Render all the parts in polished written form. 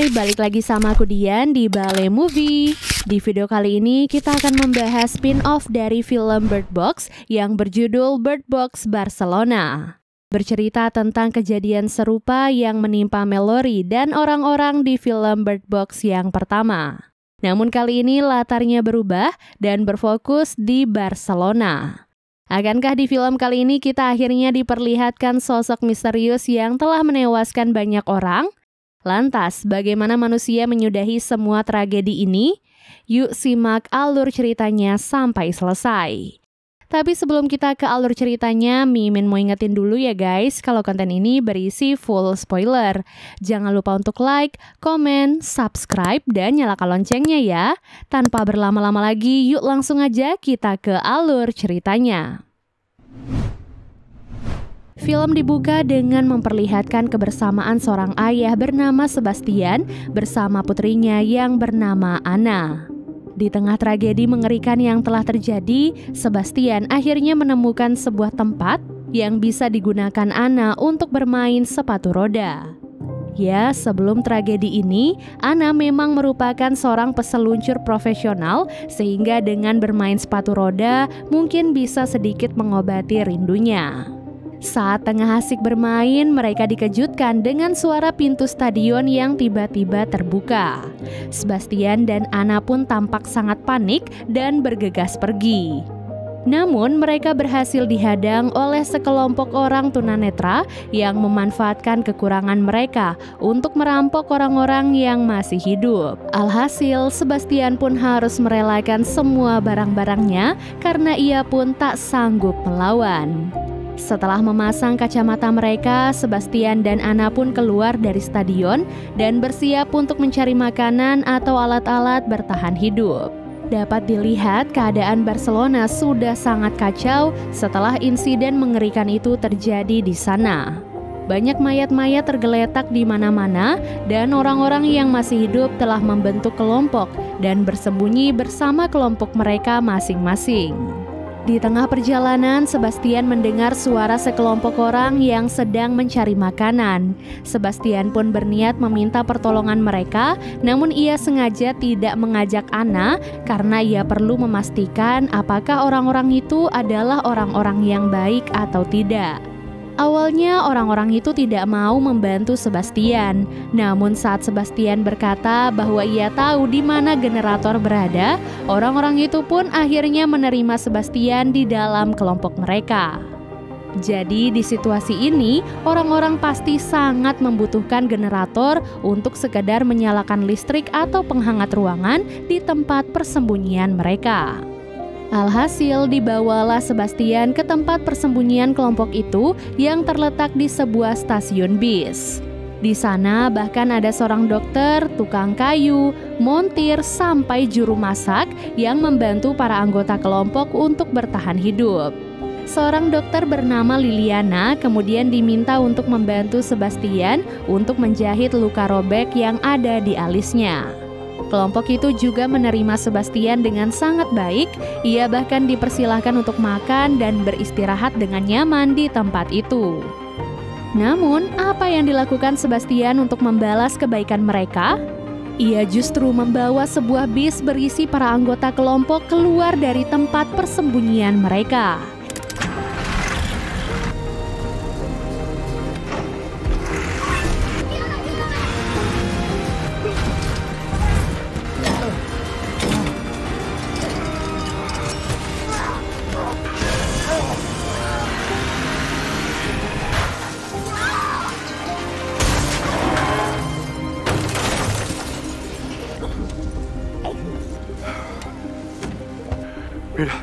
Hai, balik lagi sama aku Dian di Bale Movie. Di video kali ini kita akan membahas spin-off dari film Bird Box yang berjudul Bird Box Barcelona. Bercerita tentang kejadian serupa yang menimpa Mallory dan orang-orang di film Bird Box yang pertama. Namun kali ini latarnya berubah dan berfokus di Barcelona. Akankah di film kali ini kita akhirnya diperlihatkan sosok misterius yang telah menewaskan banyak orang? Lantas, bagaimana manusia menyudahi semua tragedi ini? Yuk simak alur ceritanya sampai selesai. Tapi sebelum kita ke alur ceritanya, Mimin mau ingetin dulu ya guys, kalau konten ini berisi full spoiler. Jangan lupa untuk like, komen, subscribe, dan nyalakan loncengnya ya. Tanpa berlama-lama lagi, yuk langsung aja kita ke alur ceritanya. Film dibuka dengan memperlihatkan kebersamaan seorang ayah bernama Sebastian bersama putrinya yang bernama Anna. Di tengah tragedi mengerikan yang telah terjadi, Sebastian akhirnya menemukan sebuah tempat yang bisa digunakan Anna untuk bermain sepatu roda. Ya, sebelum tragedi ini, Anna memang merupakan seorang peseluncur profesional sehingga dengan bermain sepatu roda mungkin bisa sedikit mengobati rindunya. Saat tengah asik bermain, mereka dikejutkan dengan suara pintu stadion yang tiba-tiba terbuka. Sebastian dan Anna pun tampak sangat panik dan bergegas pergi. Namun mereka berhasil dihadang oleh sekelompok orang tunanetra yang memanfaatkan kekurangan mereka untuk merampok orang-orang yang masih hidup. Alhasil, Sebastian pun harus merelakan semua barang-barangnya karena ia pun tak sanggup melawan. Setelah memasang kacamata mereka, Sebastian dan Anna pun keluar dari stadion dan bersiap untuk mencari makanan atau alat-alat bertahan hidup. Dapat dilihat keadaan Barcelona sudah sangat kacau setelah insiden mengerikan itu terjadi di sana. Banyak mayat-mayat tergeletak di mana-mana dan orang-orang yang masih hidup telah membentuk kelompok dan bersembunyi bersama kelompok mereka masing-masing. Di tengah perjalanan, Sebastian mendengar suara sekelompok orang yang sedang mencari makanan. Sebastian pun berniat meminta pertolongan mereka, namun ia sengaja tidak mengajak Anna karena ia perlu memastikan apakah orang-orang itu adalah orang-orang yang baik atau tidak. Awalnya orang-orang itu tidak mau membantu Sebastian. Namun saat Sebastian berkata bahwa ia tahu di mana generator berada, orang-orang itu pun akhirnya menerima Sebastian di dalam kelompok mereka. Jadi di situasi ini, orang-orang pasti sangat membutuhkan generator untuk sekedar menyalakan listrik atau penghangat ruangan di tempat persembunyian mereka. Alhasil dibawalah Sebastian ke tempat persembunyian kelompok itu yang terletak di sebuah stasiun bis. Di sana bahkan ada seorang dokter, tukang kayu, montir, sampai juru masak yang membantu para anggota kelompok untuk bertahan hidup. Seorang dokter bernama Liliana kemudian diminta untuk membantu Sebastian untuk menjahit luka robek yang ada di alisnya. Kelompok itu juga menerima Sebastian dengan sangat baik. Ia bahkan dipersilahkan untuk makan dan beristirahat dengan nyaman di tempat itu. Namun, apa yang dilakukan Sebastian untuk membalas kebaikan mereka? Ia justru membawa sebuah bis berisi para anggota kelompok keluar dari tempat persembunyian mereka. Mira.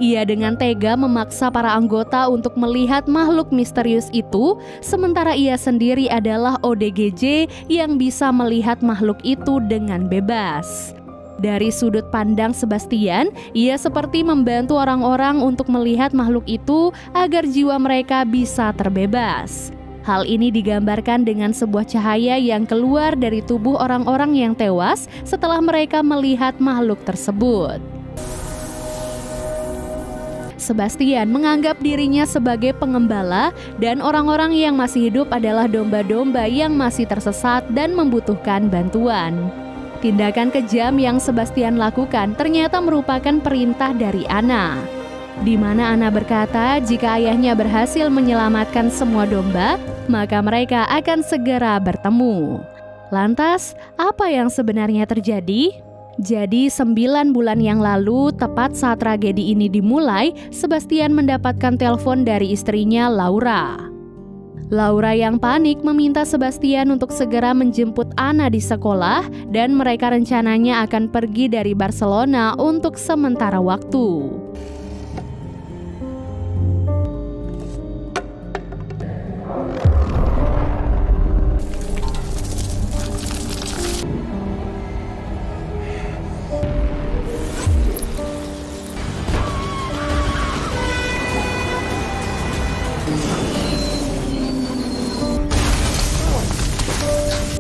Ia dengan tega memaksa para anggota untuk melihat makhluk misterius itu, sementara ia sendiri adalah ODGJ yang bisa melihat makhluk itu dengan bebas. Dari sudut pandang Sebastian, ia seperti membantu orang-orang untuk melihat makhluk itu agar jiwa mereka bisa terbebas. Hal ini digambarkan dengan sebuah cahaya yang keluar dari tubuh orang-orang yang tewas setelah mereka melihat makhluk tersebut. Sebastian menganggap dirinya sebagai pengembala dan orang-orang yang masih hidup adalah domba-domba yang masih tersesat dan membutuhkan bantuan. Tindakan kejam yang Sebastian lakukan ternyata merupakan perintah dari Anna, di mana Anna berkata jika ayahnya berhasil menyelamatkan semua domba, maka mereka akan segera bertemu. Lantas, apa yang sebenarnya terjadi? Jadi 9 bulan yang lalu, tepat saat tragedi ini dimulai, Sebastian mendapatkan telepon dari istrinya Laura. Laura yang panik meminta Sebastian untuk segera menjemput Anna di sekolah dan mereka rencananya akan pergi dari Barcelona untuk sementara waktu.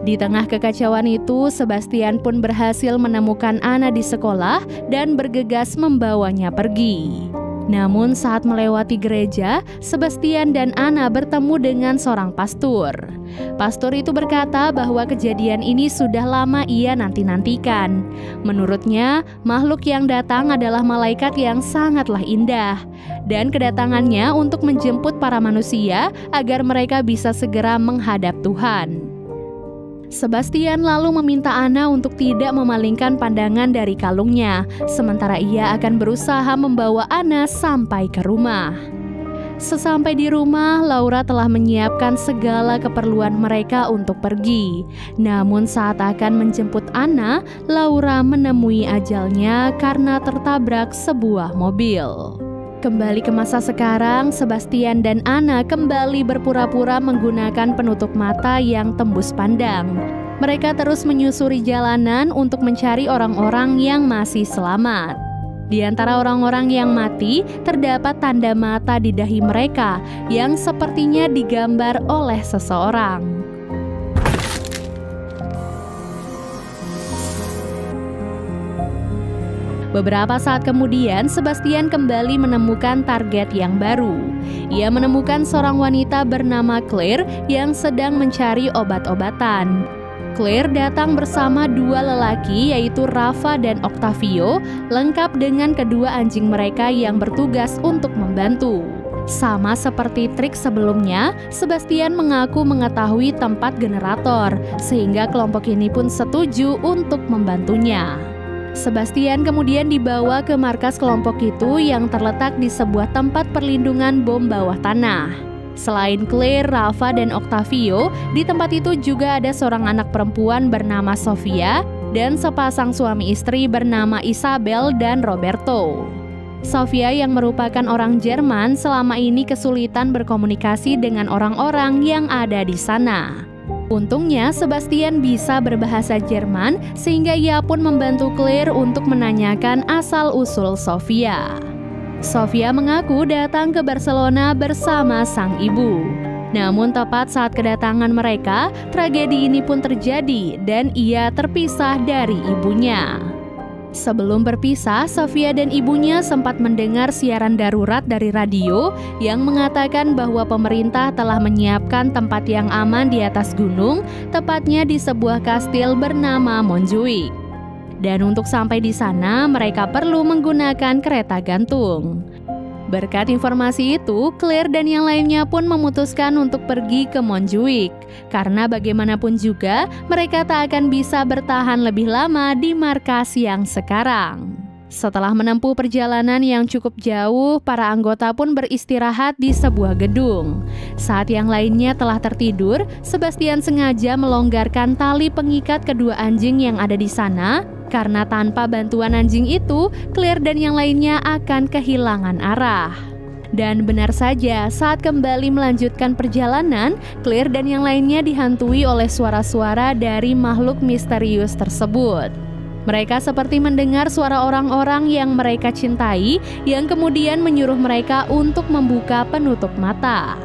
Di tengah kekacauan itu, Sebastian pun berhasil menemukan Anna di sekolah dan bergegas membawanya pergi. Namun saat melewati gereja, Sebastian dan Anna bertemu dengan seorang pastor. Pastor itu berkata bahwa kejadian ini sudah lama ia nanti-nantikan. Menurutnya, makhluk yang datang adalah malaikat yang sangatlah indah, dan kedatangannya untuk menjemput para manusia agar mereka bisa segera menghadap Tuhan. Sebastian lalu meminta Anna untuk tidak memalingkan pandangan dari kalungnya, sementara ia akan berusaha membawa Anna sampai ke rumah. Sesampai di rumah, Laura telah menyiapkan segala keperluan mereka untuk pergi. Namun saat akan menjemput Anna, Laura menemui ajalnya karena tertabrak sebuah mobil. Kembali ke masa sekarang, Sebastian dan Anna kembali berpura-pura menggunakan penutup mata yang tembus pandang. Mereka terus menyusuri jalanan untuk mencari orang-orang yang masih selamat. Di antara orang-orang yang mati, terdapat tanda mata di dahi mereka yang sepertinya digambar oleh seseorang. Beberapa saat kemudian, Sebastian kembali menemukan target yang baru. Ia menemukan seorang wanita bernama Claire yang sedang mencari obat-obatan. Claire datang bersama 2 lelaki yaitu Rafa dan Octavio, lengkap dengan kedua anjing mereka yang bertugas untuk membantu. Sama seperti trik sebelumnya, Sebastian mengaku mengetahui tempat generator, sehingga kelompok ini pun setuju untuk membantunya. Sebastian kemudian dibawa ke markas kelompok itu yang terletak di sebuah tempat perlindungan bom bawah tanah. Selain Claire, Rafa, dan Octavio, di tempat itu juga ada seorang anak perempuan bernama Sofia dan sepasang suami istri bernama Isabel dan Roberto. Sofia yang merupakan orang Jerman selama ini kesulitan berkomunikasi dengan orang-orang yang ada di sana. Untungnya Sebastian bisa berbahasa Jerman sehingga ia pun membantu Claire untuk menanyakan asal-usul Sofia. Sofia mengaku datang ke Barcelona bersama sang ibu. Namun tepat saat kedatangan mereka, tragedi ini pun terjadi dan ia terpisah dari ibunya. Sebelum berpisah, Sofia dan ibunya sempat mendengar siaran darurat dari radio yang mengatakan bahwa pemerintah telah menyiapkan tempat yang aman di atas gunung, tepatnya di sebuah kastil bernama Montjuïc. Dan untuk sampai di sana, mereka perlu menggunakan kereta gantung. Berkat informasi itu, Claire dan yang lainnya pun memutuskan untuk pergi ke Montjuïc. Karena bagaimanapun juga, mereka tak akan bisa bertahan lebih lama di markas yang sekarang. Setelah menempuh perjalanan yang cukup jauh, para anggota pun beristirahat di sebuah gedung. Saat yang lainnya telah tertidur, Sebastian sengaja melonggarkan tali pengikat kedua anjing yang ada di sana, karena tanpa bantuan anjing itu, Claire dan yang lainnya akan kehilangan arah. Dan benar saja, saat kembali melanjutkan perjalanan, Claire dan yang lainnya dihantui oleh suara-suara dari makhluk misterius tersebut. Mereka seperti mendengar suara orang-orang yang mereka cintai, yang kemudian menyuruh mereka untuk membuka penutup mata.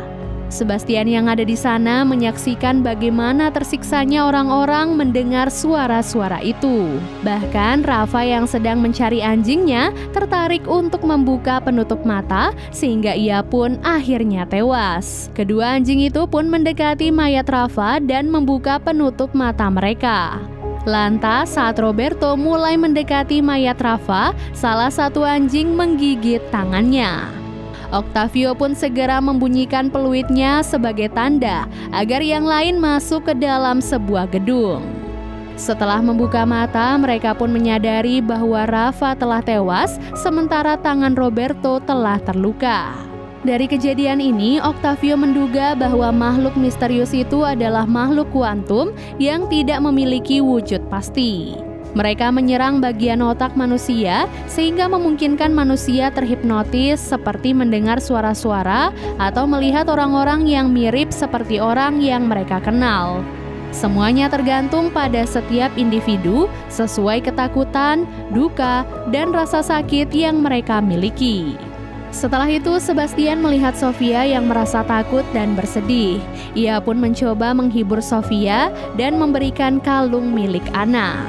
Sebastian yang ada di sana menyaksikan bagaimana tersiksanya orang-orang mendengar suara-suara itu. Bahkan Rafa yang sedang mencari anjingnya tertarik untuk membuka penutup mata sehingga ia pun akhirnya tewas. Kedua anjing itu pun mendekati mayat Rafa dan membuka penutup mata mereka. Lantas saat Roberto mulai mendekati mayat Rafa, salah satu anjing menggigit tangannya. Octavio pun segera membunyikan peluitnya sebagai tanda agar yang lain masuk ke dalam sebuah gedung. Setelah membuka mata, mereka pun menyadari bahwa Rafa telah tewas, sementara tangan Roberto telah terluka. Dari kejadian ini, Octavio menduga bahwa makhluk misterius itu adalah makhluk kuantum yang tidak memiliki wujud pasti. Mereka menyerang bagian otak manusia sehingga memungkinkan manusia terhipnotis seperti mendengar suara-suara atau melihat orang-orang yang mirip seperti orang yang mereka kenal. Semuanya tergantung pada setiap individu sesuai ketakutan, duka, dan rasa sakit yang mereka miliki. Setelah itu, Sebastian melihat Sofia yang merasa takut dan bersedih. Ia pun mencoba menghibur Sofia dan memberikan kalung milik Anna.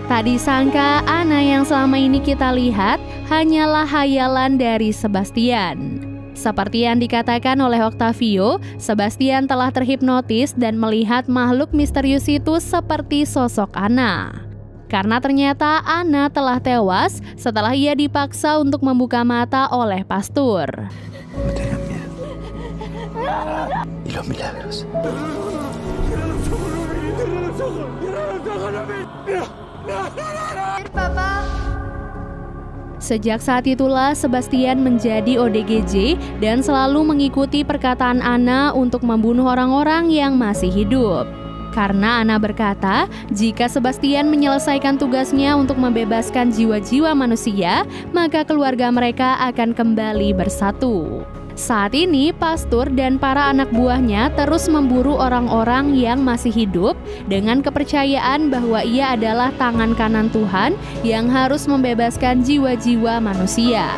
Tak disangka, Anna yang selama ini kita lihat hanyalah hayalan dari Sebastian. Seperti yang dikatakan oleh Octavio, Sebastian telah terhipnotis dan melihat makhluk misterius itu seperti sosok Anna. Karena ternyata Anna telah tewas setelah ia dipaksa untuk membuka mata oleh pastor. Sejak saat itulah Sebastian menjadi ODGJ dan selalu mengikuti perkataan Anna untuk membunuh orang-orang yang masih hidup. Karena Anna berkata, jika Sebastian menyelesaikan tugasnya untuk membebaskan jiwa-jiwa manusia, maka keluarga mereka akan kembali bersatu. Saat ini, pastor dan para anak buahnya terus memburu orang-orang yang masih hidup dengan kepercayaan bahwa ia adalah tangan kanan Tuhan yang harus membebaskan jiwa-jiwa manusia.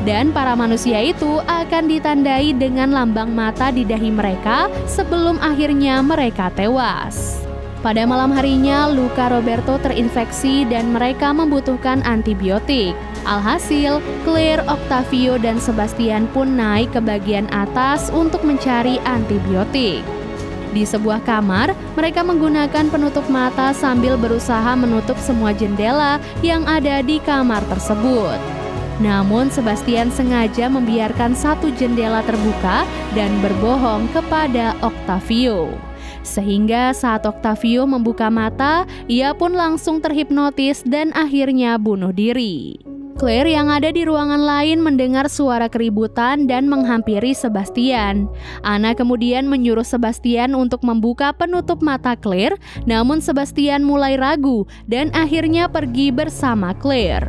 Dan para manusia itu akan ditandai dengan lambang mata di dahi mereka sebelum akhirnya mereka tewas. Pada malam harinya, luka Roberto terinfeksi dan mereka membutuhkan antibiotik. Alhasil, Claire, Octavio, dan Sebastian pun naik ke bagian atas untuk mencari antibiotik. Di sebuah kamar, mereka menggunakan penutup mata sambil berusaha menutup semua jendela yang ada di kamar tersebut. Namun Sebastian sengaja membiarkan satu jendela terbuka dan berbohong kepada Octavio. Sehingga saat Octavio membuka mata, ia pun langsung terhipnotis dan akhirnya bunuh diri. Claire yang ada di ruangan lain mendengar suara keributan dan menghampiri Sebastian. Anna kemudian menyuruh Sebastian untuk membuka penutup mata Claire, namun Sebastian mulai ragu dan akhirnya pergi bersama Claire.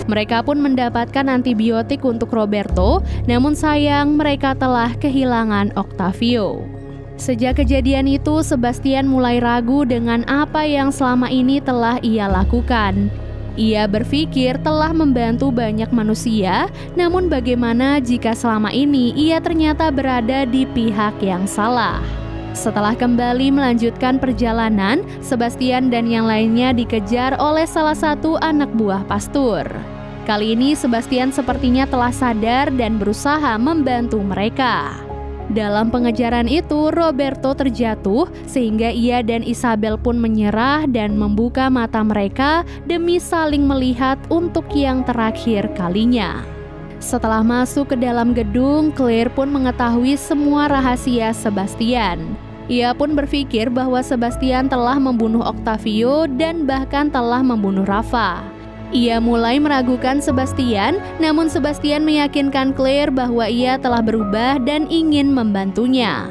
Mereka pun mendapatkan antibiotik untuk Roberto, namun sayang mereka telah kehilangan Octavio. Sejak kejadian itu, Sebastian mulai ragu dengan apa yang selama ini telah ia lakukan. Ia berpikir telah membantu banyak manusia, namun bagaimana jika selama ini ia ternyata berada di pihak yang salah? Setelah kembali melanjutkan perjalanan, Sebastian dan yang lainnya dikejar oleh salah satu anak buah pastor. Kali ini Sebastian sepertinya telah sadar dan berusaha membantu mereka. Dalam pengejaran itu, Roberto terjatuh sehingga ia dan Isabel pun menyerah dan membuka mata mereka demi saling melihat untuk yang terakhir kalinya. Setelah masuk ke dalam gedung, Claire pun mengetahui semua rahasia Sebastian. Ia pun berpikir bahwa Sebastian telah membunuh Octavio dan bahkan telah membunuh Rafa. Ia mulai meragukan Sebastian, namun Sebastian meyakinkan Claire bahwa ia telah berubah dan ingin membantunya.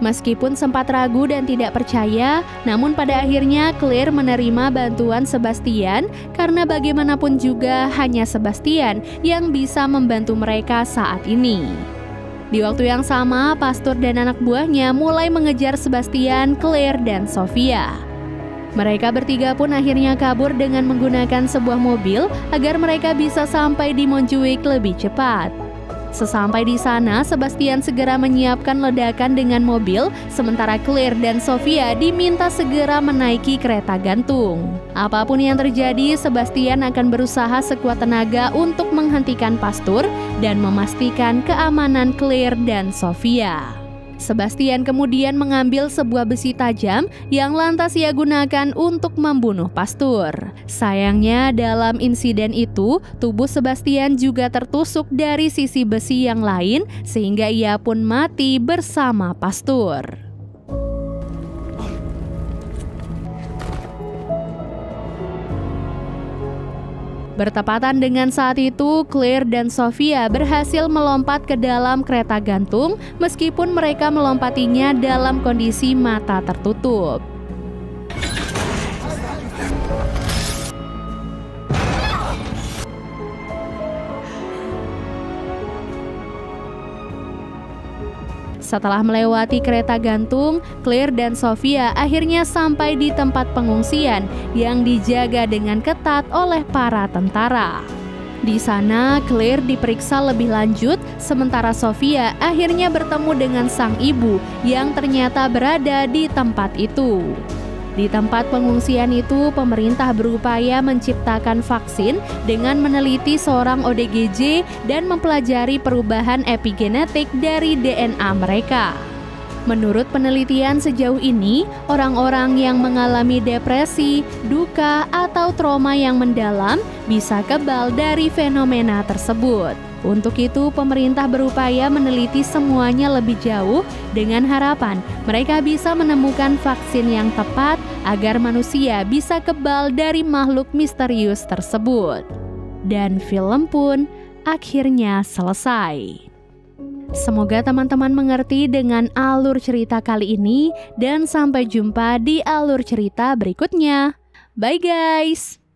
Meskipun sempat ragu dan tidak percaya, namun pada akhirnya Claire menerima bantuan Sebastian karena bagaimanapun juga hanya Sebastian yang bisa membantu mereka saat ini. Di waktu yang sama, pastor dan anak buahnya mulai mengejar Sebastian, Claire, dan Sofia. Mereka bertiga pun akhirnya kabur dengan menggunakan sebuah mobil agar mereka bisa sampai di Montjuic lebih cepat. Sesampai di sana, Sebastian segera menyiapkan ledakan dengan mobil, sementara Claire dan Sofia diminta segera menaiki kereta gantung. Apapun yang terjadi, Sebastian akan berusaha sekuat tenaga untuk menghentikan Pastur dan memastikan keamanan Claire dan Sofia. Sebastian kemudian mengambil sebuah besi tajam yang lantas ia gunakan untuk membunuh Pastur. Sayangnya dalam insiden itu, tubuh Sebastian juga tertusuk dari sisi besi yang lain sehingga ia pun mati bersama Pastur. Bertepatan dengan saat itu, Claire dan Sofia berhasil melompat ke dalam kereta gantung meskipun mereka melompatinya dalam kondisi mata tertutup. Setelah melewati kereta gantung, Claire dan Sofia akhirnya sampai di tempat pengungsian yang dijaga dengan ketat oleh para tentara. Di sana, Claire diperiksa lebih lanjut, sementara Sofia akhirnya bertemu dengan sang ibu yang ternyata berada di tempat itu. Di tempat pengungsian itu, pemerintah berupaya menciptakan vaksin dengan meneliti seorang ODGJ dan mempelajari perubahan epigenetik dari DNA mereka. Menurut penelitian sejauh ini, orang-orang yang mengalami depresi, duka, atau trauma yang mendalam bisa kebal dari fenomena tersebut. Untuk itu, pemerintah berupaya meneliti semuanya lebih jauh dengan harapan mereka bisa menemukan vaksin yang tepat agar manusia bisa kebal dari makhluk misterius tersebut. Dan film pun akhirnya selesai. Semoga teman-teman mengerti dengan alur cerita kali ini dan sampai jumpa di alur cerita berikutnya. Bye guys!